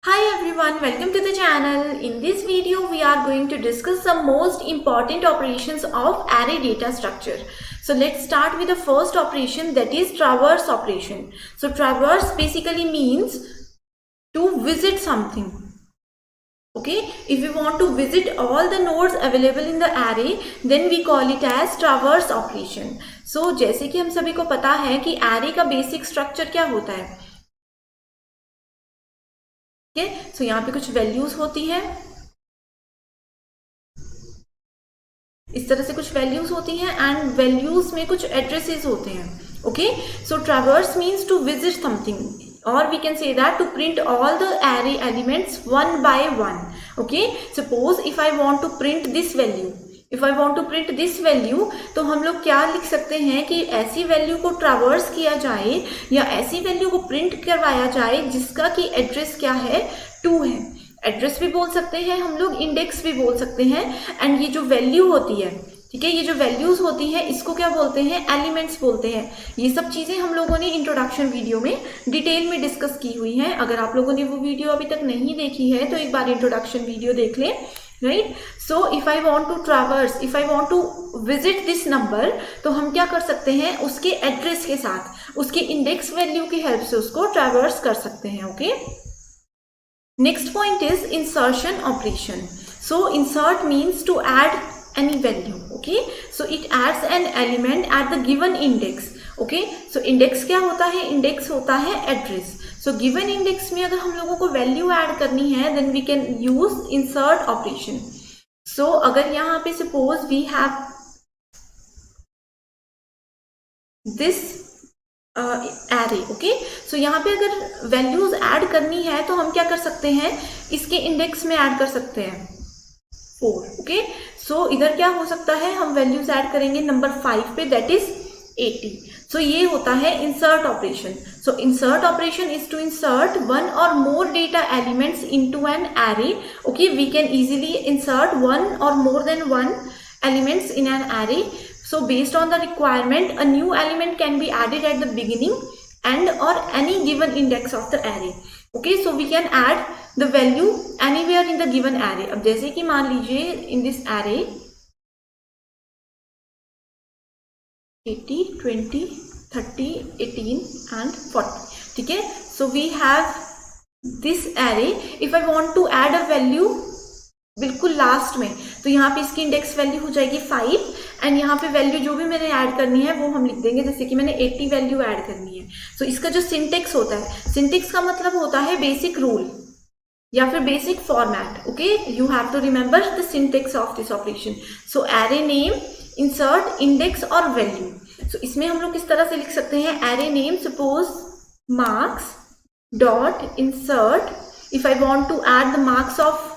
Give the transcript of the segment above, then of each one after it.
Hi everyone, welcome to the channel. In this video, we are going to discuss some most important operations of array data structure. So let's start with the first operation, that is traverse operation. So traverse basically means to visit something. Okay, if we want to visit all the nodes available in the array, then we call it as traverse operation. So जैसे कि हम सभी को पता है कि array का basic structure क्या होता है. ठीक है, सो यहाँ पे कुछ वैल्यूज होती है, इस तरह से कुछ वैल्यूज होती हैं एंड वैल्यूज में कुछ एड्रेसेस होते हैं. Okay, so traverse means to visit something, और we can say that to print all the array elements one by one. Okay, suppose if I want to print this value, if I want to print this value, तो हम लोग क्या लिख सकते हैं कि ऐसी वैल्यू को ट्रैवर्स किया जाए या ऐसी वैल्यू को प्रिंट करवाया जाए जिसका कि एड्रेस क्या है, 2 है. एड्रेस भी बोल सकते हैं हम लोग, इंडेक्स भी बोल सकते हैं. एंड ये जो वैल्यू होती है, ठीक है, ये जो वैल्यूज होती है इसको क्या बोलते हैं, एलिमेंट्स बोलते हैं. ये सब चीजें हम लोगों ने इंट्रोडक्शन वीडियो में डिटेल में डिस्कस की हुई हैं. अगर आप लोगों ने वो वीडियो अभी तक नहीं देखी है तो एक बार इंट्रोडक्शन वीडियो देख लें. Right, so if I want to traverse, if I want to visit this number, तो हम क्या कर सकते हैं, उसके एड्रेस के साथ उसके इंडेक्स वैल्यू की हेल्प से उसको ट्रैवर्स कर सकते हैं. Okay, next point is insertion operation. So insert means to add any value. Okay, so it adds an element at the given index. Okay, so index क्या होता है, index होता है address. So given index में अगर हम लोगों को value add करनी है, then we can use insert operation. So अगर यहाँ पे suppose we have this array. Okay, so यहाँ पे अगर वैल्यूज ऐड करनी है तो हम क्या कर सकते हैं, इसके इंडेक्स में ऐड कर सकते हैं 4. ओके, सो इधर क्या हो सकता है, हम वैल्यूज ऐड करेंगे नंबर 5 पे, दैट इज 80. सो ये होता है insert operation. So insert operation is to insert one or more data elements into an array. Okay, we can easily insert one or more than one elements in an array. So based on the requirement, a new element can be added at the beginning and or any given index of the array. Okay, so we can add the value anywhere in the given array. अब जैसे कि मान लीजिए in this array 80, 20, 30, 18 and 40. ठीक है, so we have this array. If I want to add a value बिल्कुल last में, तो यहाँ पे इसकी इंडेक्स वैल्यू हो जाएगी 5 एंड यहाँ पे वैल्यू जो भी मैंने ऐड करनी है वो हम लिख देंगे, जैसे कि मैंने 80 वैल्यू ऐड करनी है. सो इसका जो सिंटेक्स होता है, सिंटेक्स का मतलब होता है बेसिक रूल या फिर basic format. Okay, you have to remember the syntax of this operation. So array name, insert, index और वैल्यू. सो इसमें हम लोग किस तरह से लिख सकते हैं, array name suppose marks dot insert, if I want to add the marks of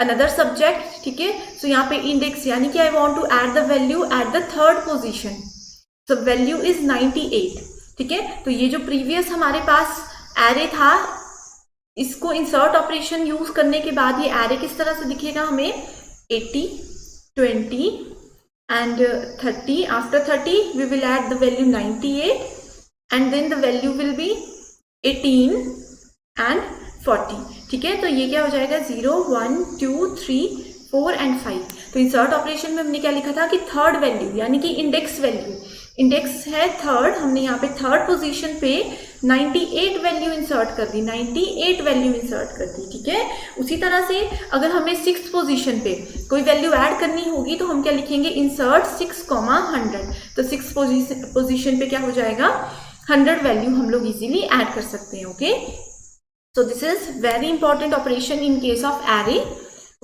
another subject. ठीक है, सो यहाँ पे इंडेक्स यानी कि I want to add the value at the 3rd position. So value is 98. ठीक है, तो ये जो प्रीवियस हमारे पास एरे था, इसको इंसर्ट ऑपरेशन यूज करने के बाद ये एरे किस तरह से दिखेगा हमें, 80, 20 and 30. After 30 we will add the value 98 and then the value will be 18 and 40. ठीक है, तो ये क्या हो जाएगा 0, 1, 2, 3, 4 एंड 5. तो इंसर्ट ऑपरेशन में हमने क्या लिखा था कि 3rd वैल्यू यानी कि इंडेक्स वैल्यू, इंडेक्स है 3rd, हमने यहाँ पे 3rd पोजीशन पे 98 वैल्यू इंसर्ट कर दी, 98 वैल्यू इंसर्ट कर दी. ठीक है, उसी तरह से अगर हमें 6th पोजीशन पे कोई वैल्यू ऐड करनी होगी तो हम क्या लिखेंगे, इंसर्ट 6, 100. तो 6th पोजीशन पे क्या हो जाएगा, 100 वैल्यू हम लोग इजीली ऐड कर सकते हैं. Okay, so this is very important operation in case of array.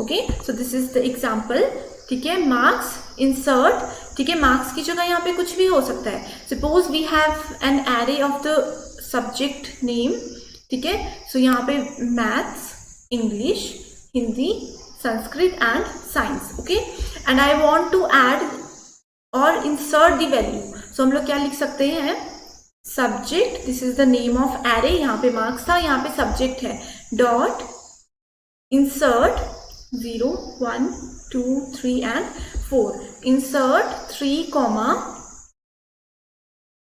okay, so this is the example. ठीक है, marks, insert. ठीक है, marks की जगह यहाँ पे कुछ भी हो सकता है. suppose we have an array of the subject name. ठीक है, so यहाँ पे maths, English, Hindi, Sanskrit and science. okay, and I want to add or insert the value. so हम लोग क्या लिख सकते हैं, subject, this is the name of array, यहाँ पे मार्क्स था, यहाँ पे सब्जेक्ट है, dot insert 0, 1, 2, 3 and 4. Insert 3,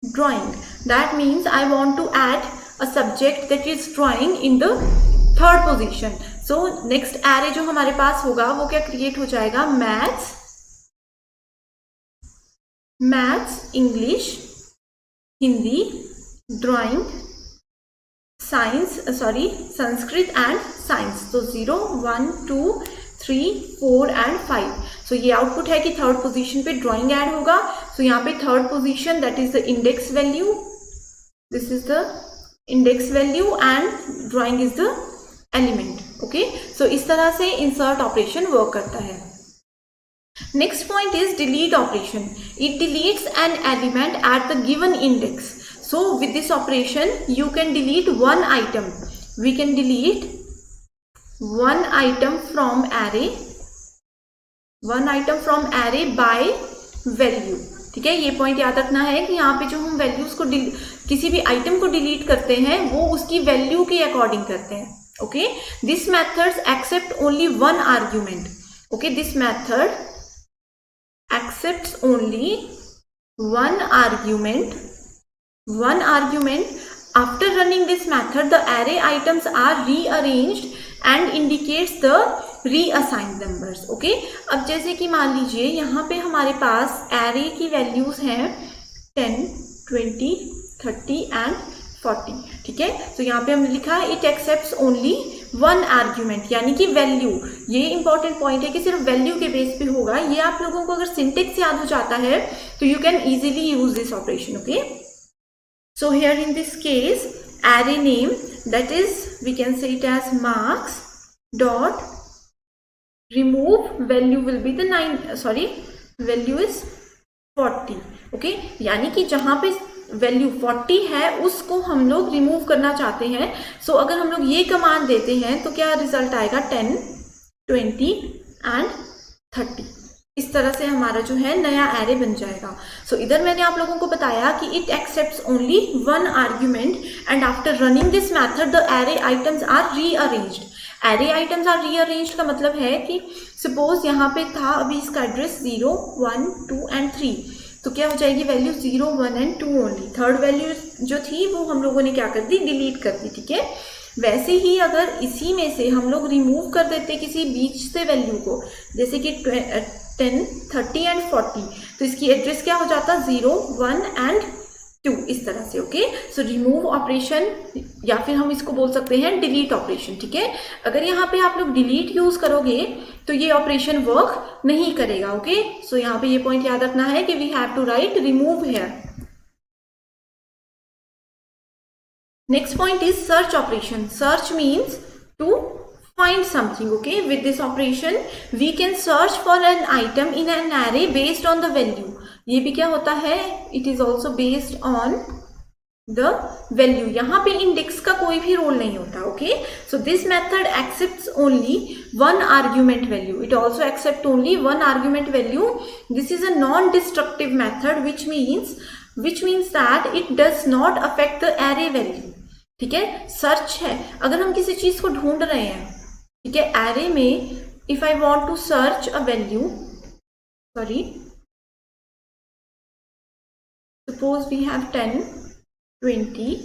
drawing. That means I want to add a subject that is drawing in the third position. So next array जो हमारे पास होगा वो क्या क्रिएट हो जाएगा, maths, English, Hindi, drawing, Sanskrit and science. तो 0, 1, 2, 3, 4 एंड 5। सो ये आउटपुट है कि थर्ड पोजीशन पे ड्राइंग ऐड होगा। सो यहाँ पे third position that is the index value, this is the index value and drawing is the element. Okay, so इस तरह से इंसर्ट ऑपरेशन वर्क करता है। Next point is delete operation. It deletes an element at the given index. So with this operation you can delete one item. We can delete one item from array by value। ठीक है, ये point याद रखना है कि यहाँ पे जो हम वैल्यूज को किसी भी आइटम को डिलीट करते हैं वो उसकी वैल्यू के अकॉर्डिंग करते हैं। Okay, this method accept only one argument. Okay, this method accepts only one argument. After running this method, the array items are rearranged and indicates the reassigned numbers. Okay, अब जैसे कि मान लीजिए यहाँ पे हमारे पास array की वैल्यूज हैं 10, 20, 30 and 40। ठीक है, तो यहाँ पे हमने लिखा है it accepts only one argument, यानी कि वैल्यू। ये इंपॉर्टेंट पॉइंट है कि सिर्फ वैल्यू के बेस पे होगा। ये आप लोगों को अगर सिंटेक्स याद हो जाता है तो you can easily use this operation. Okay, so here in this case array name, that is we can say it as marks dot remove value will be the value is 40। okay, यानी कि जहां पे value 40 है उसको हम लोग remove करना चाहते हैं। सो अगर हम लोग ये कमांड देते हैं तो क्या रिजल्ट आएगा, 10, 20 एंड 30। इस तरह से हमारा जो है नया एरे बन जाएगा। सो इधर मैंने आप लोगों को बताया कि it accepts only one argument and after running this method the array items are rearranged. Array items are rearranged का मतलब है कि सपोज यहाँ पे था अभी इसका एड्रेस 0, 1, 2 एंड 3, तो क्या हो जाएगी value 0, 1 and 2 only. Third value जो थी वो हम लोगों ने क्या कर दी, डिलीट कर दी। ठीक है, वैसे ही अगर इसी में से हम लोग रिमूव कर देते किसी बीच से वैल्यू को, जैसे कि 10, 30 एंड 40, तो इसकी एड्रेस क्या हो जाता, 0, 1 एंड 2, इस तरह से। ओके, सो रिमूव ऑपरेशन या फिर हम इसको बोल सकते हैं डिलीट ऑपरेशन। ठीक है, अगर यहाँ पे आप लोग डिलीट यूज करोगे तो ये ऑपरेशन वर्क नहीं करेगा। ओके, सो यहाँ पे ये पॉइंट याद रखना है कि we have to write remove here. Next point is search operation. Search means to find something. Okay, with this operation we can search for an item in an array based on the value. ये भी क्या होता है, it is also based on the value। यहाँ पे index का कोई भी रोल नहीं होता। Okay, so this method accepts only one argument value. It also accepts only one argument value. This is a non-destructive method, which means that it does not affect the array value. ठीक है, search है, अगर हम किसी चीज को ढूंढ रहे हैं, ठीक है, एरे में if I want to search a value, suppose we have 10, 20,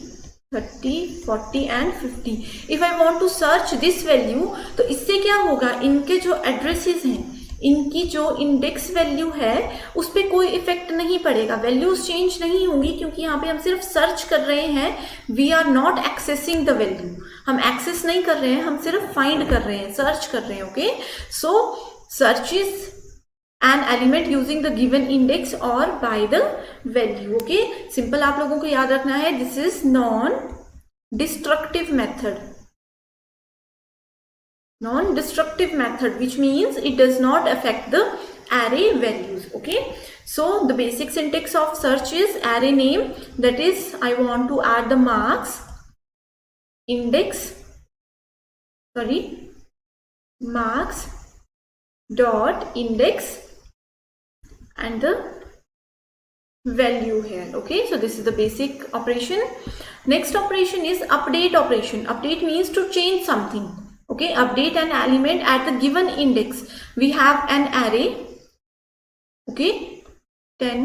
30, 40 and 50। If I want to search this value, तो इससे क्या होगा, इनके जो एड्रेसेस हैं, इनकी जो इंडेक्स वैल्यू है उस पर कोई इफेक्ट नहीं पड़ेगा, वैल्यूज चेंज नहीं होंगी, क्योंकि यहाँ पे हम सिर्फ सर्च कर रहे हैं। We are not accessing the value, हम एक्सेस नहीं कर रहे हैं, हम सिर्फ फाइंड कर रहे हैं, सर्च कर रहे हैं। Okay, so search is an element using the given index or by the value. Okay, simple आप लोगों को याद रखना है, this is non destructive method. Non-destructive method, which means it does not affect the array values. Okay, so the basic syntax of search is array name, that is I want to add the marks, marks dot index and the value here. Okay, so this is the basic operation. Next operation is update operation. Update means to change something. Okay, update an element at the given index. We have an array. Okay, 10,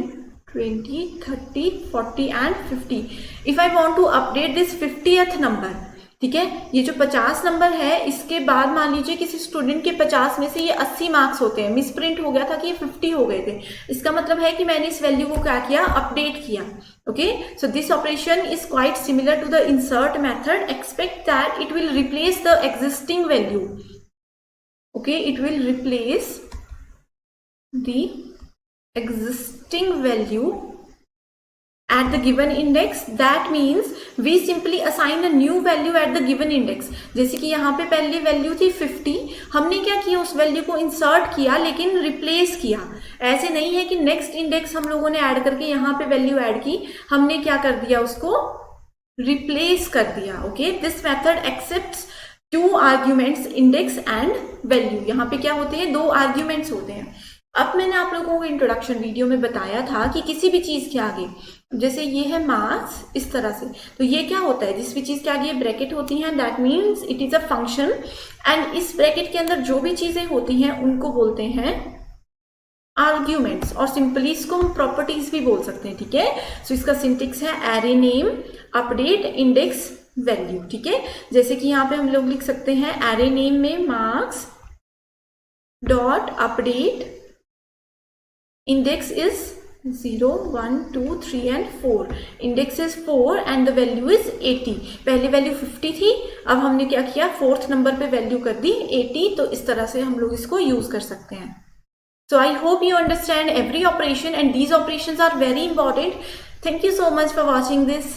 20, 30, 40 and 50. If I want to update this 50th number, ठीक है। ये जो 50 number है, इसके बाद मान लीजिए किसी स्टूडेंट के 50 में से ये 80 मार्क्स होते हैं, मिस प्रिंट हो गया था कि ये 50 हो गए थे, इसका मतलब है कि मैंने इस वैल्यू को क्या किया, अपडेट किया। Okay, so this operation is quite similar to the insert method, expect that it will replace the existing value. Okay, it will replace the existing value at the given index. That means we simply assign a new value at the given index. जैसे कि यहाँ पे पहली value थी 50, हमने क्या किया, उस वैल्यू को इंसर्ट किया लेकिन रिप्लेस किया। ऐसे नहीं है कि नेक्स्ट इंडेक्स हम लोगों ने ऐड करके यहाँ पे वैल्यू ऐड की, हमने क्या कर दिया, उसको रिप्लेस कर दिया। Okay, this method accepts 2 arguments, index and value. यहाँ पे क्या होते हैं, 2 आर्ग्यूमेंट्स होते हैं। अब मैंने आप लोगों को इंट्रोडक्शन वीडियो में बताया था कि किसी भी चीज के आगे, जैसे ये है मार्क्स इस तरह से, तो ये क्या होता है, जिस भी चीज के आगे ब्रैकेट होती हैं, that means it is a function, and इस ब्रैकेट के अंदर जो भी चीजें होती हैं उनको बोलते हैं आर्ग्यूमेंट्स, और सिंपली इसको हम प्रॉपर्टीज भी बोल सकते हैं। ठीक है, सो इसका सिंटेक्स है array name, update, index, value. ठीक है, जैसे कि यहाँ पे हम लोग लिख सकते हैं एरे नेम में marks dot update, index is 0, 1, 2, 3 and 4. Index is 4 and the value is 80. पहले वैल्यू 50 थी, अब हमने क्या किया, 4th नंबर पे वैल्यू कर दी 80। तो इस तरह से हम लोग इसको यूज कर सकते हैं। So I hope you understand every operation and these operations are very important. Thank you so much for watching this.